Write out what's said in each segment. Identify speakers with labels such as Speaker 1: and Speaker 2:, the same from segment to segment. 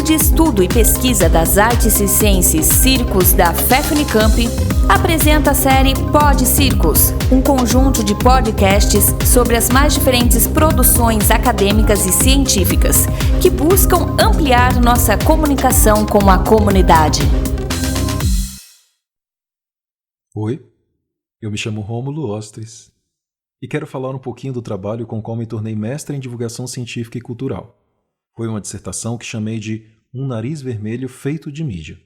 Speaker 1: de Estudo e Pesquisa das Artes e Ciências Circos da FEF-Unicamp, apresenta a série Pod Circos, um conjunto de podcasts sobre as mais diferentes produções acadêmicas e científicas que buscam ampliar nossa comunicação com a comunidade.
Speaker 2: Oi, eu me chamo Rômulo Ostres e quero falar um pouquinho do trabalho com o qual me tornei mestre em divulgação científica e cultural. Foi uma dissertação que chamei de Um Nariz Vermelho Feito de Mídia.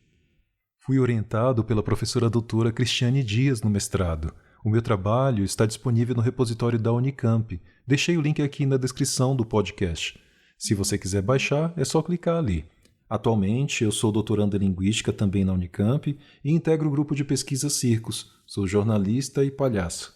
Speaker 2: Fui orientado pela professora doutora Cristiane Dias no mestrado. O meu trabalho está disponível no repositório da Unicamp. Deixei o link aqui na descrição do podcast. Se você quiser baixar, é só clicar ali. Atualmente, eu sou doutorando em Linguística também na Unicamp e integro o grupo de pesquisa Circos. Sou jornalista e palhaço.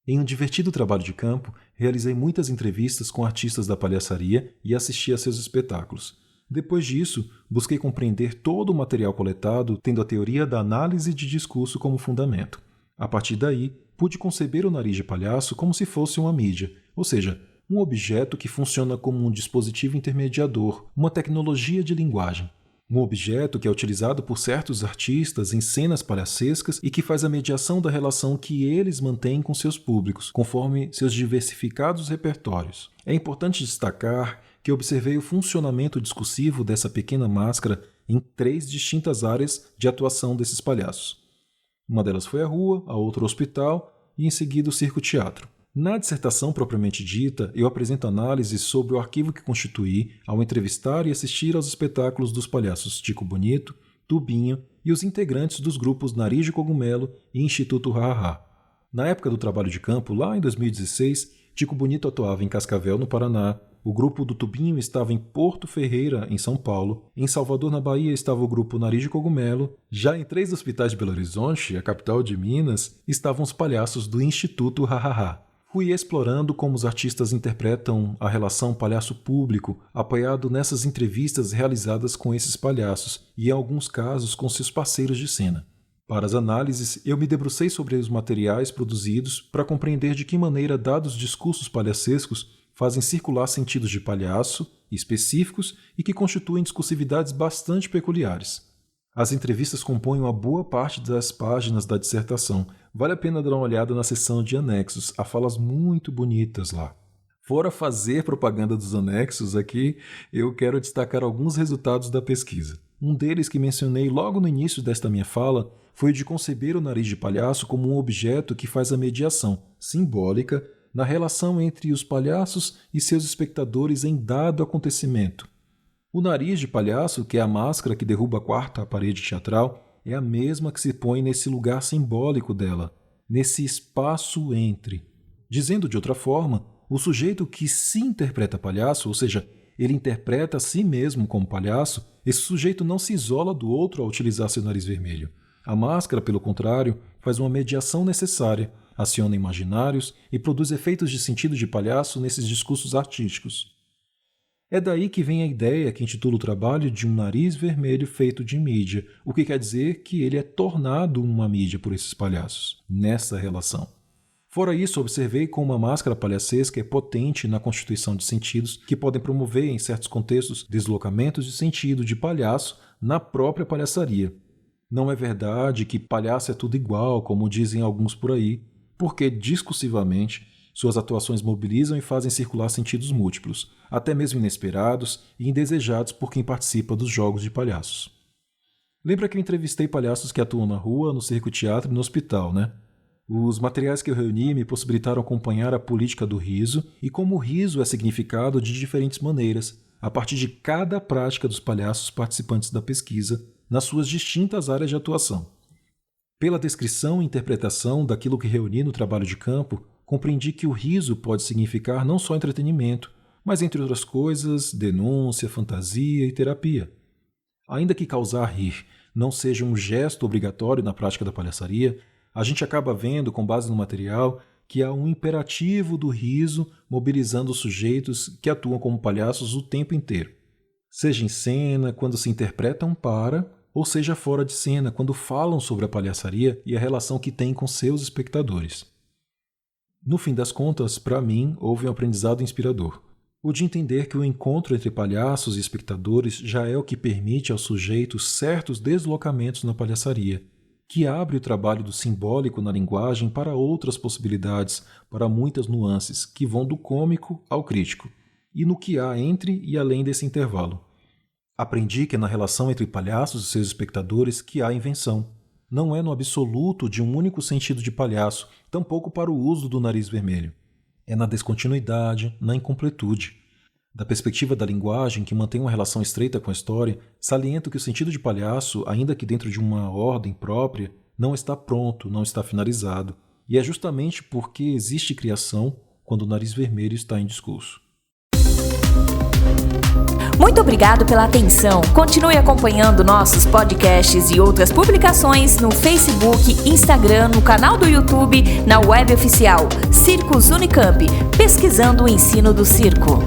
Speaker 2: Em um divertido trabalho de campo, realizei muitas entrevistas com artistas da palhaçaria e assisti a seus espetáculos. Depois disso, busquei compreender todo o material coletado, tendo a teoria da análise de discurso como fundamento. A partir daí, pude conceber o nariz de palhaço como se fosse uma mídia, ou seja, um objeto que funciona como um dispositivo intermediador, uma tecnologia de linguagem. Um objeto que é utilizado por certos artistas em cenas palhacescas e que faz a mediação da relação que eles mantêm com seus públicos, conforme seus diversificados repertórios. É importante destacar que observei o funcionamento discursivo dessa pequena máscara em 3 distintas áreas de atuação desses palhaços. Uma delas foi a rua, a outra o hospital e em seguida o circo-teatro. Na dissertação propriamente dita, eu apresento análises sobre o arquivo que constituí ao entrevistar e assistir aos espetáculos dos palhaços Tico Bonito, Tubinho e os integrantes dos grupos Nariz de Cogumelo e Instituto Ha-Ha. Na época do trabalho de campo, lá em 2016, Tico Bonito atuava em Cascavel, no Paraná, o grupo do Tubinho estava em Porto Ferreira, em São Paulo, em Salvador, na Bahia, estava o grupo Nariz de Cogumelo, já em 3 hospitais de Belo Horizonte, a capital de Minas, estavam os palhaços do Instituto Ha-Ha. Fui explorando como os artistas interpretam a relação palhaço-público, apoiado nessas entrevistas realizadas com esses palhaços e, em alguns casos, com seus parceiros de cena. Para as análises, eu me debrucei sobre os materiais produzidos para compreender de que maneira dados discursos palhacescos fazem circular sentidos de palhaço específicos e que constituem discursividades bastante peculiares. As entrevistas compõem uma boa parte das páginas da dissertação. Vale a pena dar uma olhada na seção de anexos. Há falas muito bonitas lá. Fora fazer propaganda dos anexos aqui, eu quero destacar alguns resultados da pesquisa. Um deles que mencionei logo no início desta minha fala foi o de conceber o nariz de palhaço como um objeto que faz a mediação simbólica na relação entre os palhaços e seus espectadores em dado acontecimento. O nariz de palhaço, que é a máscara que derruba a 4ª parede teatral, é a mesma que se põe nesse lugar simbólico dela, nesse espaço entre. Dizendo de outra forma, o sujeito que se interpreta palhaço, ou seja, ele interpreta a si mesmo como palhaço, esse sujeito não se isola do outro ao utilizar seu nariz vermelho. A máscara, pelo contrário, faz uma mediação necessária, aciona imaginários e produz efeitos de sentido de palhaço nesses discursos artísticos. É daí que vem a ideia que intitula o trabalho de um nariz vermelho feito de mídia, o que quer dizer que ele é tornado uma mídia por esses palhaços, nessa relação. Fora isso, observei como a máscara palhacesca é potente na constituição de sentidos que podem promover, em certos contextos, deslocamentos de sentido de palhaço na própria palhaçaria. Não é verdade que palhaço é tudo igual, como dizem alguns por aí, porque, discursivamente, suas atuações mobilizam e fazem circular sentidos múltiplos, até mesmo inesperados e indesejados por quem participa dos jogos de palhaços. Lembra que eu entrevistei palhaços que atuam na rua, no circo-teatro e no hospital, né? Os materiais que eu reuni me possibilitaram acompanhar a política do riso e como o riso é significado de diferentes maneiras, a partir de cada prática dos palhaços participantes da pesquisa, nas suas distintas áreas de atuação. Pela descrição e interpretação daquilo que reuni no trabalho de campo, compreendi que o riso pode significar não só entretenimento, mas, entre outras coisas, denúncia, fantasia e terapia. Ainda que causar rir não seja um gesto obrigatório na prática da palhaçaria, a gente acaba vendo, com base no material, que há um imperativo do riso mobilizando os sujeitos que atuam como palhaços o tempo inteiro. Seja em cena, quando se interpretam para, ou seja fora de cena, quando falam sobre a palhaçaria e a relação que tem com seus espectadores. No fim das contas, para mim, houve um aprendizado inspirador. O de entender que o encontro entre palhaços e espectadores já é o que permite ao sujeito certos deslocamentos na palhaçaria, que abre o trabalho do simbólico na linguagem para outras possibilidades, para muitas nuances, que vão do cômico ao crítico, e no que há entre e além desse intervalo. Aprendi que é na relação entre palhaços e seus espectadores que há invenção. Não é no absoluto de um único sentido de palhaço, tampouco para o uso do nariz vermelho. É na descontinuidade, na incompletude. Da perspectiva da linguagem, que mantém uma relação estreita com a história, saliento que o sentido de palhaço, ainda que dentro de uma ordem própria, não está pronto, não está finalizado. E é justamente porque existe criação quando o nariz vermelho está em discurso.
Speaker 1: Muito obrigado pela atenção. Continue acompanhando nossos podcasts e outras publicações no Facebook, Instagram, no canal do YouTube, na web oficial Circos Unicamp, pesquisando o ensino do circo.